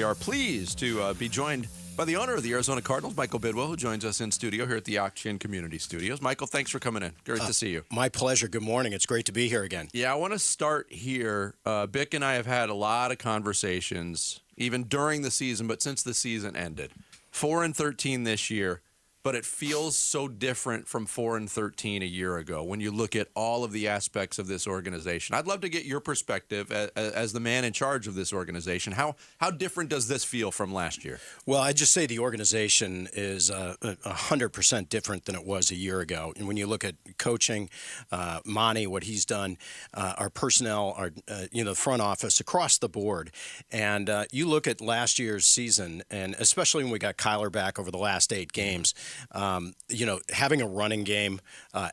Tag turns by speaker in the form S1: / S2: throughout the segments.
S1: we are pleased to be joined by the owner of the Arizona Cardinals, Michael Bidwill, who joins us in studio here at the Auction Community Studios. Michael, thanks for coming in. Great to see you.
S2: My pleasure. Good morning. It's great to be here again.
S1: Yeah, I want to start here. Bick and I have had a lot of conversations, even during the season, but since the season ended. 4-13 this year, but it feels so different from 4-13 a year ago when you look at all of the aspects of this organization. I'd love to get your perspective as the man in charge of this organization. How different does this feel from last year?
S2: Well, I'd just say the organization is 100% different than it was a year ago. And when you look at coaching, Monti, what he's done, our personnel, our the front office across the board, and you look at last year's season, and especially when we got Kyler back over the last 8 games. Having a running game,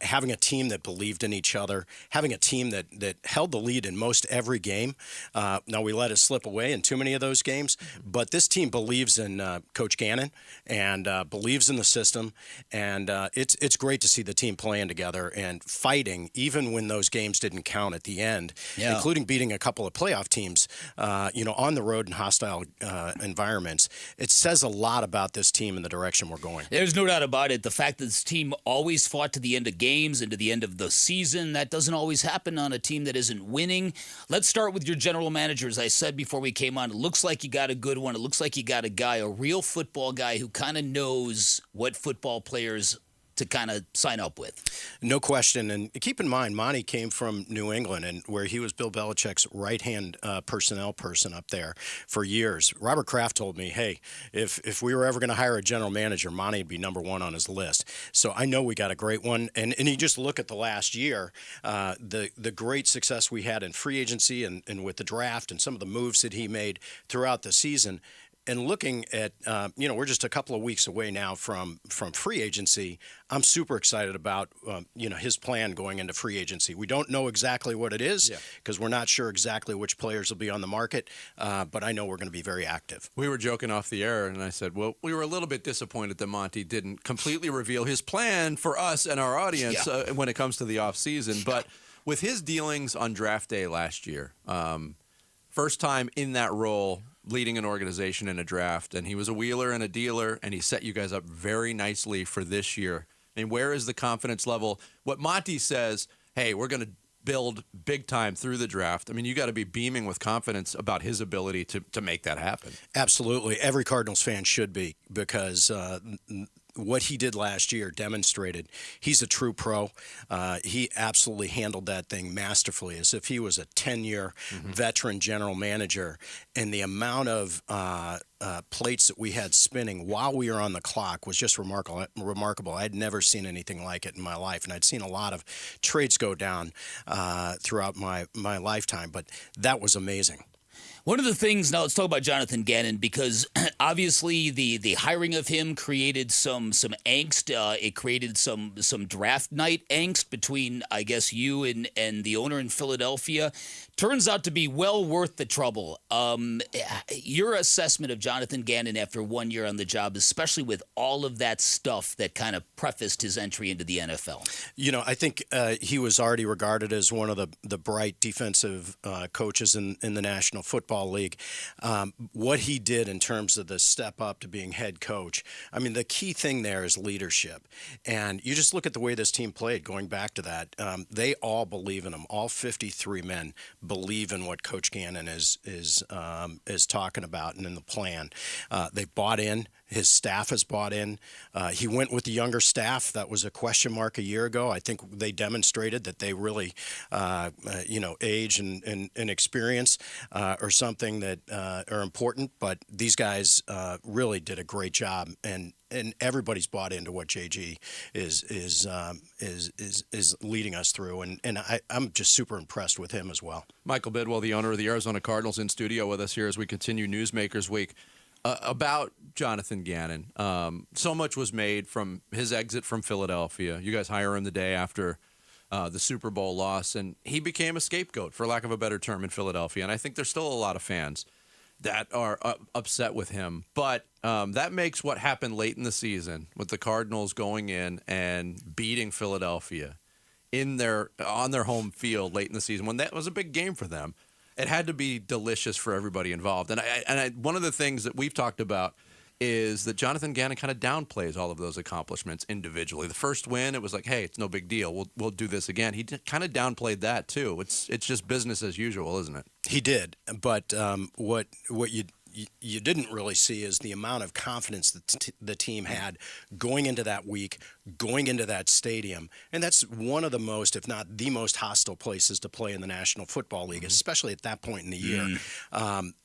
S2: having a team that believed in each other, having a team that held the lead in most every game. Now, we let it slip away in too many of those games, but this team believes in Coach Gannon and believes in the system, and it's great to see the team playing together and fighting, even when those games didn't count at the end, including beating a couple of playoff teams, on the road in hostile environments. It says a lot about this team and the direction we're going.
S3: There's no doubt about it. The fact that this team always fought to the end of games and to the end of the season, that doesn't always happen on a team that isn't winning. Let's start with your general manager. As I said before we came on, it looks like you got a good one. It looks like you got a guy, a real football guy who kind of knows what football players to kind of sign up with.
S2: No question. And keep in mind, Monti came from New England, and where he was Bill Belichick's right-hand personnel person up there for years. Robert Kraft told me, hey, if we were ever going to hire a general manager, Monti would be number one on his list. So I know we got a great one. And you just look at the last year, the great success we had in free agency and with the draft and some of the moves that he made throughout the season. And looking at, we're just a couple of weeks away now from free agency. I'm super excited about, his plan going into free agency. We don't know exactly what it is because we're not sure exactly which players will be on the market, but I know we're going to be very active.
S1: We were joking off the air, and I said, well, we were a little bit disappointed that Monti didn't completely reveal his plan for us and our audience when it comes to the offseason. But with his dealings on draft day last year, first time in that role, leading an organization in a draft, and he was a wheeler and a dealer, and he set you guys up very nicely for this year. I mean, where is the confidence level? What Monti says, hey, we're going to build big time through the draft. I mean, you got to be beaming with confidence about his ability to make that happen.
S2: Absolutely. Every Cardinals fan should be, because what he did last year demonstrated he's a true pro. He absolutely handled that thing masterfully, as if he was a 10-year veteran general manager. And the amount of plates that we had spinning while we were on the clock was just remarkable. I'd never seen anything like it in my life, and I'd seen a lot of trades go down throughout my lifetime, but that was amazing.
S3: One of the things, now let's talk about Jonathan Gannon, because obviously the hiring of him created some angst. It created some draft night angst between, I guess, you and the owner in Philadelphia. Turns out to be well worth the trouble. Your assessment of Jonathan Gannon after 1 year on the job, especially with all of that stuff that kind of prefaced his entry into the NFL.
S2: I think he was already regarded as one of the bright defensive coaches in the National Football League. What he did in terms of the step up to being head coach, I mean, the key thing there is leadership. And you just look at the way this team played, going back to that. They all believe in him. All 53 men believe in what Coach Gannon is talking about and in the plan. They bought in. His staff has bought in. He went with the younger staff. That was a question mark a year ago. I think they demonstrated that they really, age and experience are something that are important. But these guys really did a great job, and everybody's bought into what JG is leading us through, and I'm just super impressed with him as well.
S1: Michael Bidwill, the owner of the Arizona Cardinals, in studio with us here as we continue Newsmakers Week. About Jonathan Gannon, so much was made from his exit from Philadelphia. You guys hire him the day after the Super Bowl loss, and he became a scapegoat, for lack of a better term, in Philadelphia. And I think there's still a lot of fans that are upset with him. But that makes what happened late in the season with the Cardinals going in and beating Philadelphia on their home field late in the season, when that was a big game for them. it had to be delicious for everybody involved. And one of the things that we've talked about is that Jonathan Gannon kind of downplays all of those accomplishments individually. The first win, it was like, hey, it's no big deal. We'll do this again. He kind of downplayed that too. It's just business as usual, isn't it?
S2: He did, but what you didn't really see is the amount of confidence that the team had going into that week, going into that stadium. And that's one of the most, if not the most hostile places to play in the National Football League, especially at that point in the year.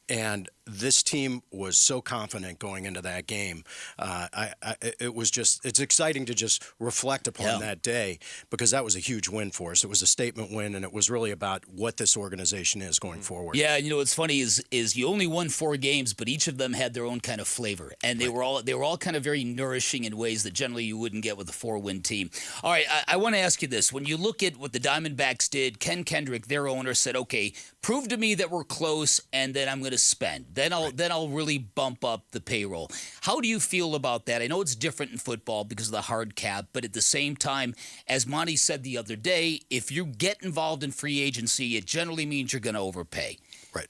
S2: And this team was so confident going into that game. It's exciting to just reflect upon that day, because that was a huge win for us. It was a statement win, and it was really about what this organization is going forward.
S3: Yeah, you know what's funny is you only won 4 games, but each of them had their own kind of flavor, and they were all kind of very nourishing in ways that generally you wouldn't get with a 4-win team. All right, I want to ask you this: when you look at what the Diamondbacks did, Ken Kendrick, their owner, said, "Okay, prove to me that we're close, and then I'm going to spend. Then I'll really bump up the payroll." How do you feel about that? I know it's different in football because of the hard cap, but at the same time, as Monti said the other day, if you get involved in free agency, it generally means you're going to overpay.
S2: Right.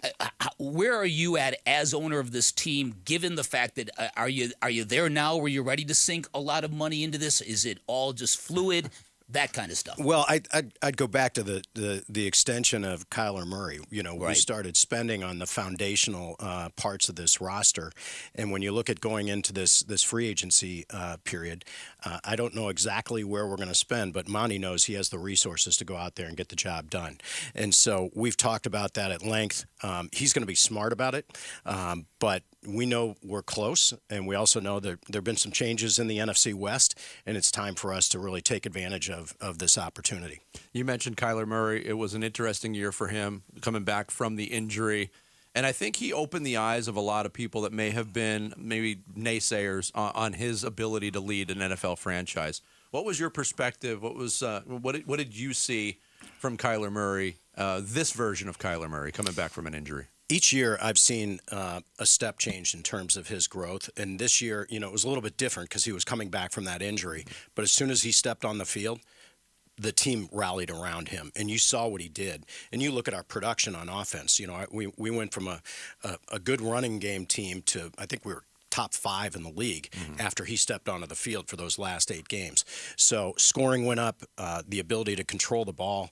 S3: Where are you at as owner of this team, given the fact that are you there now where you're ready to sink a lot of money into this? Is it all just fluid? That kind of stuff.
S2: Well, I'd go back to the extension of Kyler Murray. You know, we started spending on the foundational parts of this roster, and when you look at going into this free agency period, I don't know exactly where we're going to spend, but Monti knows he has the resources to go out there and get the job done. And so we've talked about that at length. He's going to be smart about it, but we know we're close, and we also know that there have been some changes in the NFC West, and it's time for us to really take advantage of this opportunity.
S1: You mentioned Kyler Murray. It was an interesting year for him coming back from the injury, and I think he opened the eyes of a lot of people that may have been maybe naysayers on his ability to lead an NFL franchise. What was your perspective? What did you see from Kyler Murray, this version of Kyler Murray coming back from an injury?
S2: Each year I've seen a step change in terms of his growth. And this year, you know, it was a little bit different because he was coming back from that injury. But as soon as he stepped on the field, the team rallied around him, and you saw what he did. And you look at our production on offense. You know, we went from a good running game team to, I think we were top 5 in the league after he stepped onto the field for those last 8 games. So scoring went up, the ability to control the ball.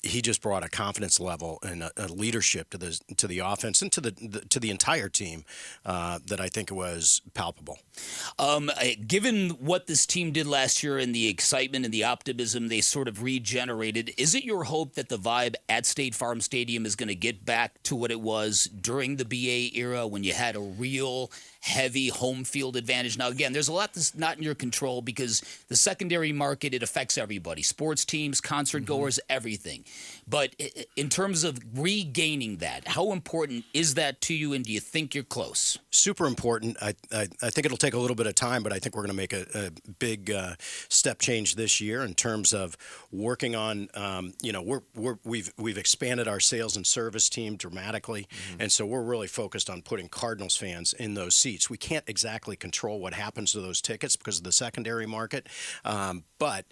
S2: He just brought a confidence level and a leadership to the offense and to the entire team that I think was palpable.
S3: Given what this team did last year and the excitement and the optimism they sort of regenerated, is it your hope that the vibe at State Farm Stadium is going to get back to what it was during the BA era when you had a real heavy home field advantage? Now, again, there's a lot that's not in your control because the secondary market, it affects everybody. Sports teams, concert goers, everything. But in terms of regaining that, how important is that to you, and do you think you're close? Super
S2: important. I think it'll take a little bit of time, but I think we're going to make a big step change this year in terms of working on, we've expanded our sales and service team dramatically, and so we're really focused on putting Cardinals fans in those seats. We can't exactly control what happens to those tickets because of the secondary market, but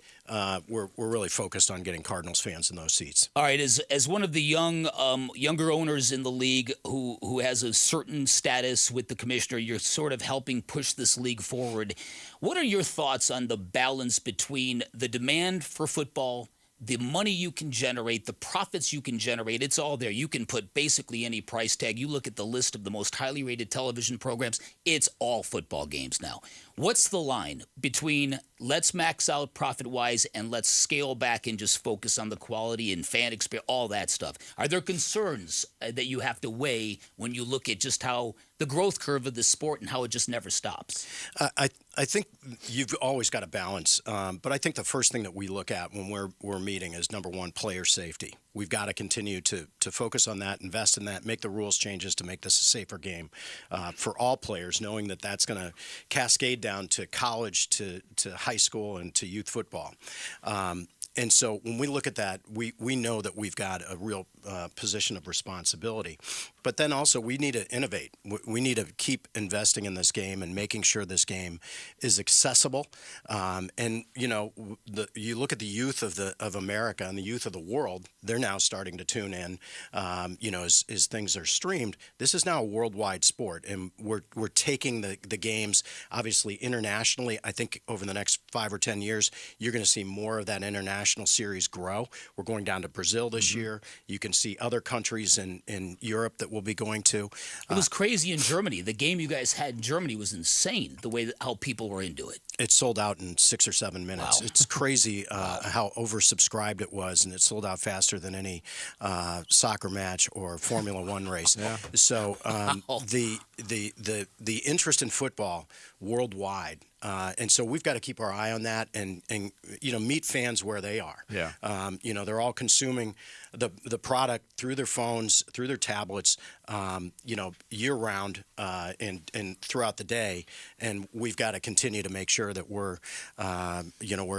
S2: we're really focused on getting Cardinals fans in those seats.
S3: All right, as one of the younger owners in the league who has a certain status with the commissioner, you're sort of helping push this league forward. What are your thoughts on the balance between the demand for football, the money you can generate, the profits you can generate? It's all there. You can put basically any price tag. You look at the list of the most highly rated television programs, it's all football games now. What's the line between let's max out profit-wise and let's scale back and just focus on the quality and fan experience, all that stuff? Are there concerns that you have to weigh when you look at just how the growth curve of the sport and how it just never stops?
S2: I think you've always got to balance, but I think the first thing that we look at when we're meeting is, number one, player safety. We've got to continue to focus on that, invest in that, make the rules changes to make this a safer game for all players, knowing that that's going to cascade down to college, to high school, and to youth football. And so when we look at that, we know that we've got a real position of responsibility. But then also we need to innovate. We need to keep investing in this game and making sure this game is accessible. And you look at the youth of America and the youth of the world. They're now starting to tune in. As things are streamed, this is now a worldwide sport, and we're taking the games obviously internationally. I think over the next 5 or 10 years, you're going to see more of that international series grow. We're going down to Brazil this year. You can see other countries in Europe that we'll be going to.
S3: It was crazy in Germany. The game you guys had in Germany was insane, the way how people were into it.
S2: It sold out in 6 or 7 minutes. Wow. It's crazy how oversubscribed it was, and it sold out faster than any soccer match or Formula One race. Yeah. So the interest in football worldwide. And so we've got to keep our eye on that and meet fans where they are.
S1: Yeah.
S2: They're all consuming the product through their phones, through their tablets, year round and throughout the day. And we've got to continue to make sure that we're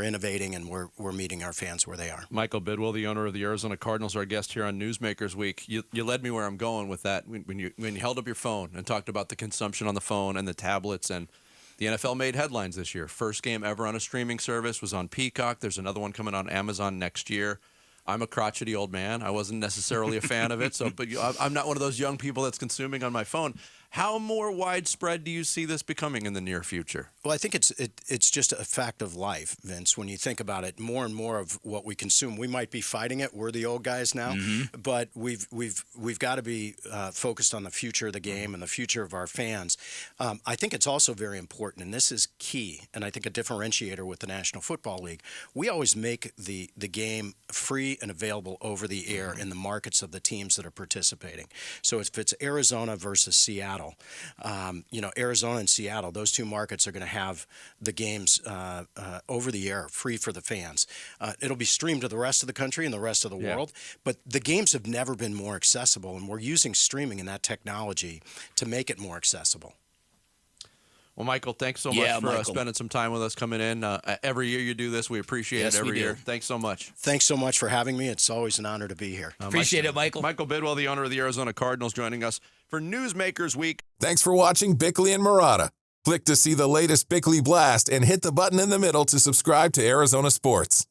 S2: innovating and we're meeting our fans where they are.
S1: Michael Bidwill, the owner of the Arizona Cardinals, our guest here on Newsmakers Week. You led me where I'm going with that when you held up your phone and talked about the consumption on the phone and the tablets. And the NFL made headlines this year. First game ever on a streaming service was on Peacock. There's another one coming on Amazon next year. I'm a crotchety old man. I wasn't necessarily a fan of it, but I'm not one of those young people that's consuming on my phone. How more widespread do you see this becoming in the near future?
S2: Well, I think it's just a fact of life, Vince. When you think about it, more and more of what we consume, we might be fighting it. We're the old guys now, but we've got to be focused on the future of the game and the future of our fans. I think it's also very important, and this is key, and I think a differentiator with the National Football League. We always make the game free and available over the air in the markets of the teams that are participating. So if it's Arizona versus Seattle, Arizona and Seattle, those two markets are going to have the games over the air, free for the fans. It'll be streamed to the rest of the country and the rest of the world, but the games have never been more accessible, and we're using streaming and that technology to make it more accessible.
S1: Well, Michael, thanks so much for spending some time with us coming in. Every year you do this. We appreciate it every year. Thanks so much.
S2: Thanks so much for having me. It's always an honor to be here.
S3: Appreciate it, Michael.
S1: Michael Bidwill, the owner of the Arizona Cardinals, joining us for Newsmakers Week.
S4: Thanks for watching Bickley and Marotta. Click to see the latest Bickley Blast and hit the button in the middle to subscribe to Arizona Sports.